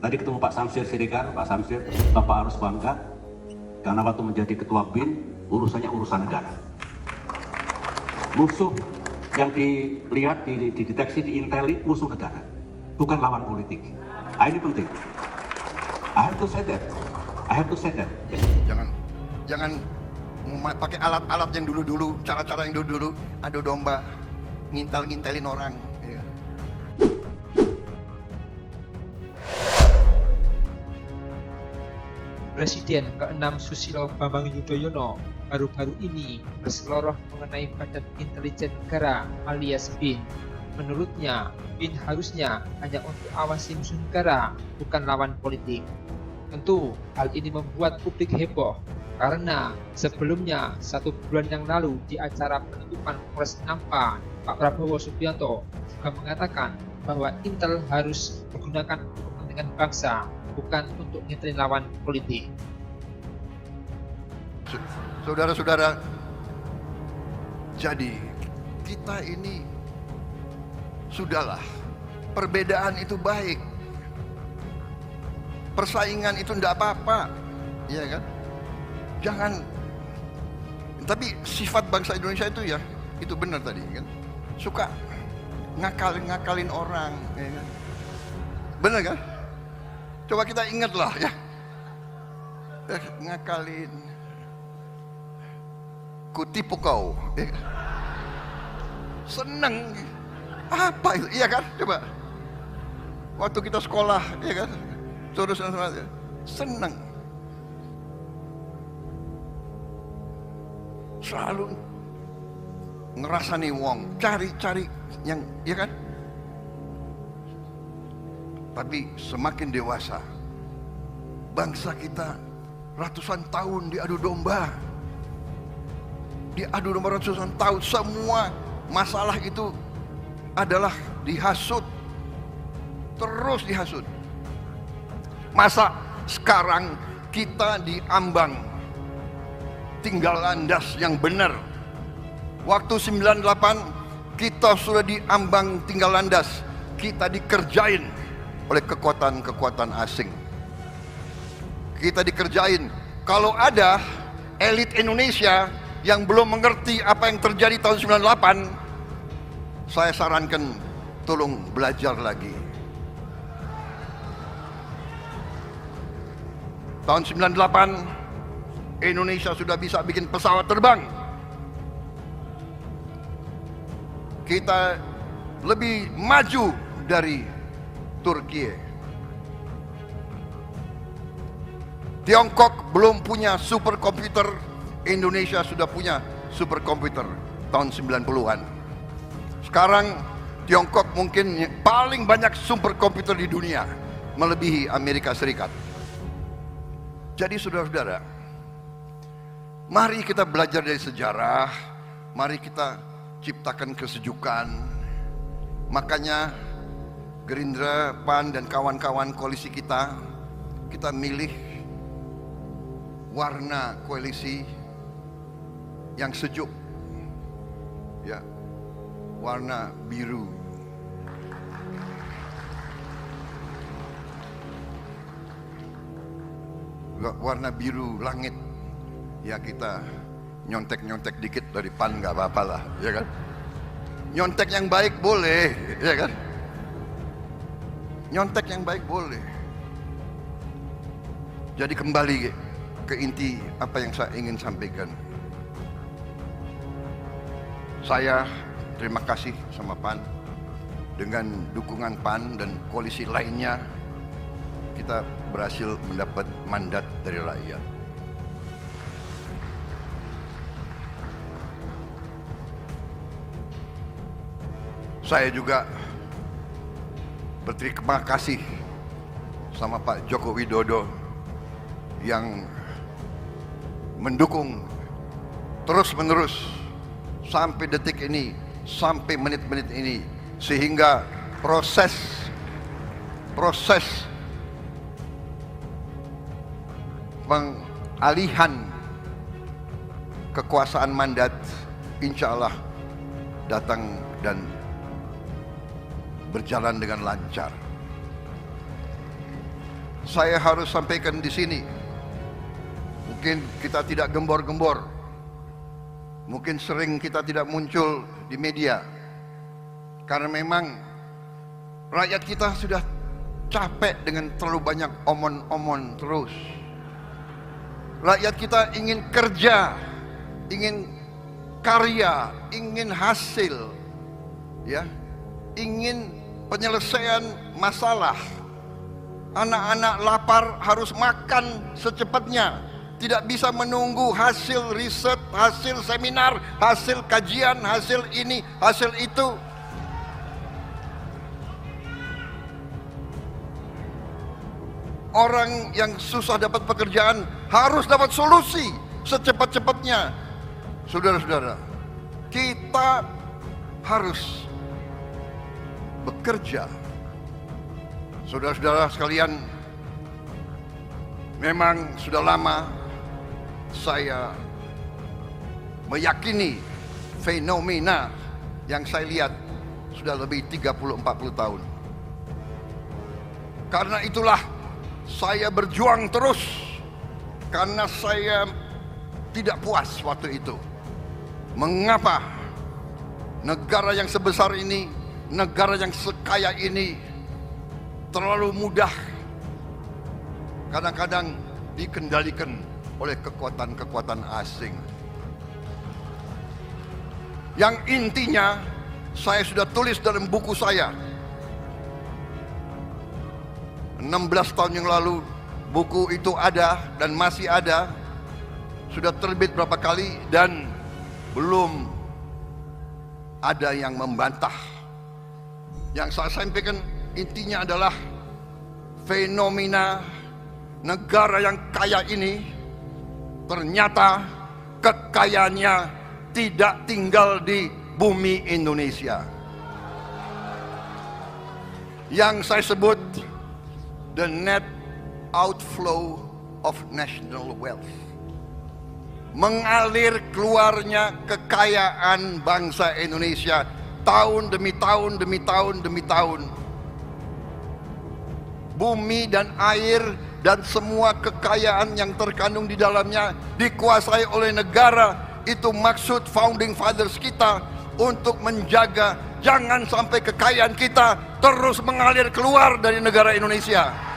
Tadi ketemu Pak Samsir Siregar, Pak Samsir, Bapak harus bangga karena waktu menjadi ketua BIN, urusannya urusan negara. Musuh yang dilihat, dideteksi di Intel, musuh negara, bukan lawan politik. Ini penting. I have to say that. Jangan pakai alat-alat yang dulu-dulu, cara-cara yang dulu-dulu, adu domba, ngintelin orang. Ya. Presiden ke-6 Susilo Bambang Yudhoyono baru-baru ini berseloroh mengenai Badan Intelijen Negara alias BIN. Menurutnya, BIN harusnya hanya untuk awasi musuh negara, bukan lawan politik. Tentu, hal ini membuat publik heboh karena sebelumnya 1 bulan yang lalu di acara penutupan Kongres Nampa, Pak Prabowo Subianto juga mengatakan bahwa Intel harus digunakan untuk kepentingan bangsa, bukan untuk ngintelin lawan politik. Saudara-saudara, jadi kita ini sudahlah, perbedaan itu baik, persaingan itu enggak apa-apa, ya kan? Jangan, tapi sifat bangsa Indonesia itu ya, itu benar tadi kan, suka ngakalin orang, ya kan? Benar kan? Coba kita ingatlah ya, ngakalin, kutipu kau, ya kan? Seneng, apa itu, iya kan? Coba, waktu kita sekolah, ya kan? Saudara-saudara, seneng, selalu ngerasani wong, cari-cari yang, ya kan? Tapi semakin dewasa, bangsa kita ratusan tahun diadu domba ratusan tahun, semua masalah itu adalah dihasut, terus dihasut. Masa sekarang kita diambang tinggal landas yang benar. Waktu 98 kita sudah diambang tinggal landas, kita dikerjain oleh kekuatan-kekuatan asing. Kita dikerjain. Kalau ada elit Indonesia yang belum mengerti apa yang terjadi tahun 98, saya sarankan tolong belajar lagi. Tahun 98 Indonesia sudah bisa bikin pesawat terbang. Kita lebih maju dari Turki. Tiongkok belum punya superkomputer, Indonesia sudah punya superkomputer tahun 90-an. Sekarang Tiongkok mungkin paling banyak superkomputer di dunia, melebihi Amerika Serikat. Jadi saudara-saudara, mari kita belajar dari sejarah, mari kita ciptakan kesejukan. Makanya Gerindra, PAN dan kawan-kawan koalisi kita milih warna koalisi yang sejuk, ya, warna biru. Warna biru langit, ya kita nyontek-nyontek dikit dari PAN nggak apa-apa lah, ya kan? Nyontek yang baik boleh, ya kan? Nyontek yang baik boleh. Jadi kembali ke inti apa yang saya ingin sampaikan. Saya terima kasih sama PAN. Dengan dukungan PAN dan koalisi lainnya, kita berhasil mendapat mandat dari rakyat. Saya juga berterima kasih sama Pak Joko Widodo yang mendukung terus-menerus sampai detik ini, sampai menit-menit ini, sehingga proses pengalihan kekuasaan mandat insya Allah datang dan berjalan dengan lancar. saya harus sampaikan di sini. Mungkin kita tidak gembor-gembor, mungkin sering kita tidak muncul di media, karena memang rakyat kita sudah capek dengan terlalu banyak omon-omon terus. Rakyat kita ingin kerja, ingin karya, ingin hasil, ya, ingin penyelesaian masalah. Anak-anak lapar harus makan secepatnya, tidak bisa menunggu hasil riset, hasil seminar, hasil kajian, hasil ini, hasil itu. Orang yang susah dapat pekerjaan harus dapat solusi secepat-cepatnya. Saudara-saudara, kita harus bekerja. Saudara-saudara sekalian, memang sudah lama saya meyakini fenomena yang saya lihat sudah lebih 30-40 tahun. Karena itulah saya berjuang terus, karena saya tidak puas waktu itu. Mengapa negara yang sebesar ini, negara yang sekaya ini terlalu mudah kadang-kadang dikendalikan oleh kekuatan-kekuatan asing. Yang intinya saya sudah tulis dalam buku saya 16 tahun yang lalu. Buku itu ada dan masih ada, sudah terbit berapa kali dan belum ada yang membantah. Yang saya sampaikan intinya adalah fenomena negara yang kaya ini ternyata kekayaannya tidak tinggal di bumi Indonesia. Yang saya sebut the net outflow of national wealth. Mengalir keluarnya kekayaan bangsa Indonesia tahun demi tahun demi tahun demi tahun. Bumi dan air dan semua kekayaan yang terkandung di dalamnya dikuasai oleh negara. Itu maksud founding fathers kita untuk menjaga jangan sampai kekayaan kita terus mengalir keluar dari negara Indonesia.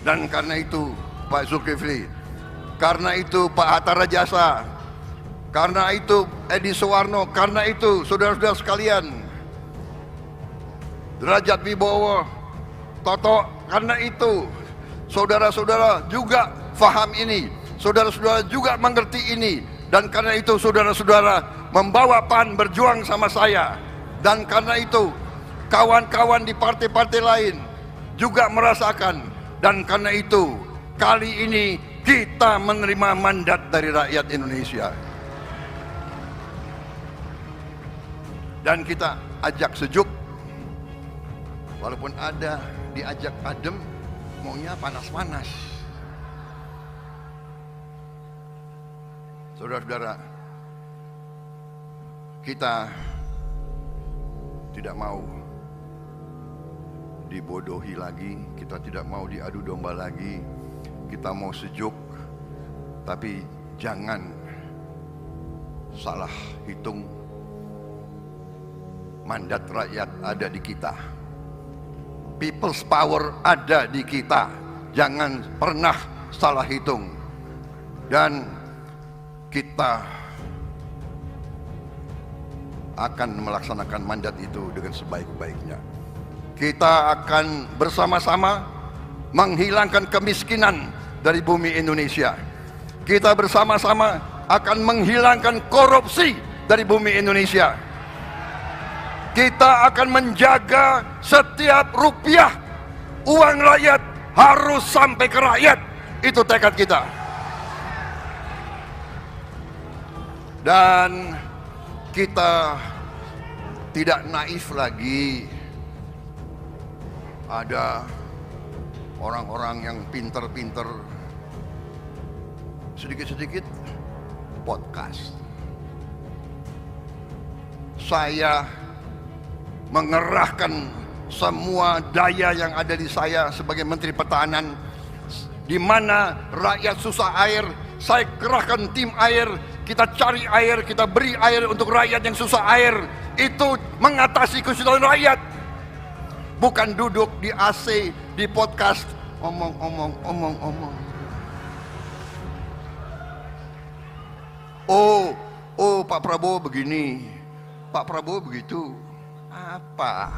Dan karena itu Pak Zulkifli, karena itu Pak Hatta Rajasa, karena itu Edi Suwarno, karena itu saudara-saudara sekalian, Derajat Wibowo, Toto, karena itu saudara-saudara juga faham ini, saudara-saudara juga mengerti ini, dan karena itu saudara-saudara membawa PAN berjuang sama saya, dan karena itu kawan-kawan di partai-partai lain juga merasakan. Dan karena itu kali ini kita menerima mandat dari rakyat Indonesia. Dan kita ajak sejuk. Walaupun ada diajak adem, maunya panas-panas. Saudara-saudara, kita tidak mau dibodohi lagi, kita tidak mau diadu domba lagi, kita mau sejuk, tapi jangan salah hitung. Mandat rakyat ada di kita, people's power ada di kita, jangan pernah salah hitung. Dan kita akan melaksanakan mandat itu dengan sebaik-baiknya. Kita akan bersama-sama menghilangkan kemiskinan dari bumi Indonesia. Kita bersama-sama akan menghilangkan korupsi dari bumi Indonesia. Kita akan menjaga setiap rupiah uang rakyat harus sampai ke rakyat. Itu tekad kita. Dan kita tidak naif lagi. Ada orang-orang yang pinter-pinter sedikit-sedikit podcast. Saya mengerahkan semua daya yang ada di saya sebagai Menteri Pertahanan. Di mana rakyat susah air, saya kerahkan tim air, kita cari air, kita beri air untuk rakyat yang susah air. Itu mengatasi kesusahan rakyat. Bukan duduk di AC, di podcast, omong. Oh, Pak Prabowo begini, Pak Prabowo begitu. Apa?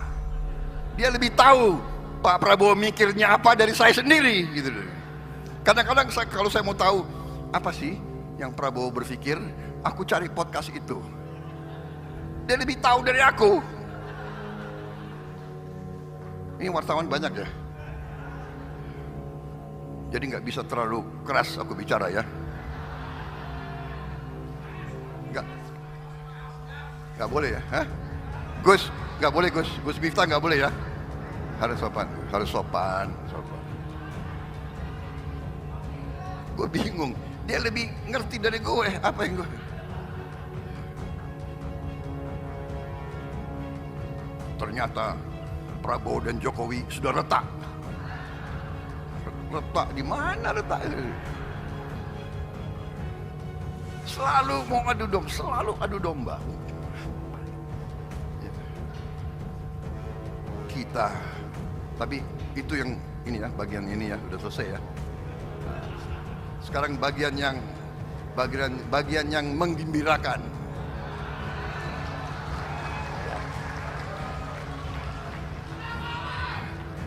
Dia lebih tahu Pak Prabowo mikirnya apa dari saya sendiri, gitu. Kadang-kadang kalau saya mau tahu apa sih yang Prabowo berpikir, aku cari podcast itu. Dia lebih tahu dari aku. Ini wartawan banyak ya, jadi nggak bisa terlalu keras aku bicara ya. Nggak boleh ya, hah? Gus, nggak boleh Gus. Gus Miftah nggak boleh ya. Harus sopan. Gue bingung, dia lebih ngerti dari gue apa yang gue. Ternyata Prabowo dan Jokowi sudah retak. Retak di mana retak? Selalu mau adu domba. Kita, tapi itu yang ini ya, bagian ini ya udah selesai ya. Sekarang bagian yang menggembirakan.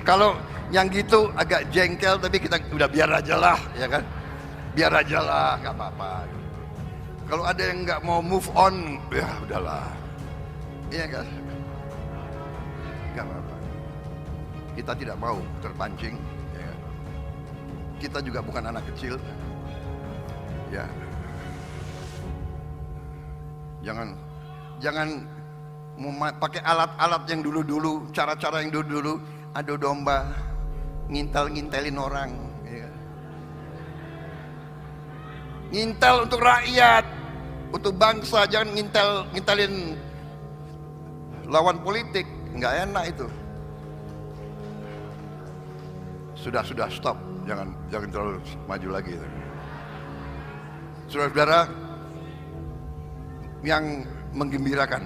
Kalau yang gitu agak jengkel, tapi kita udah biar aja lah, ya kan? Biar aja lah, nggak apa-apa. Kalau ada yang nggak mau move on, ya udahlah, iya kan? Nggak apa-apa. Kita tidak mau terpancing. Ya. Kita juga bukan anak kecil. Ya, jangan pakai alat-alat yang dulu-dulu, cara-cara yang dulu-dulu, adu domba, ngintelin orang. Ya. Ngintel untuk rakyat, untuk bangsa, jangan ngintelin lawan politik, nggak enak itu. Sudah stop, jangan terlalu maju lagi. Saudara-saudara yang menggembirakan,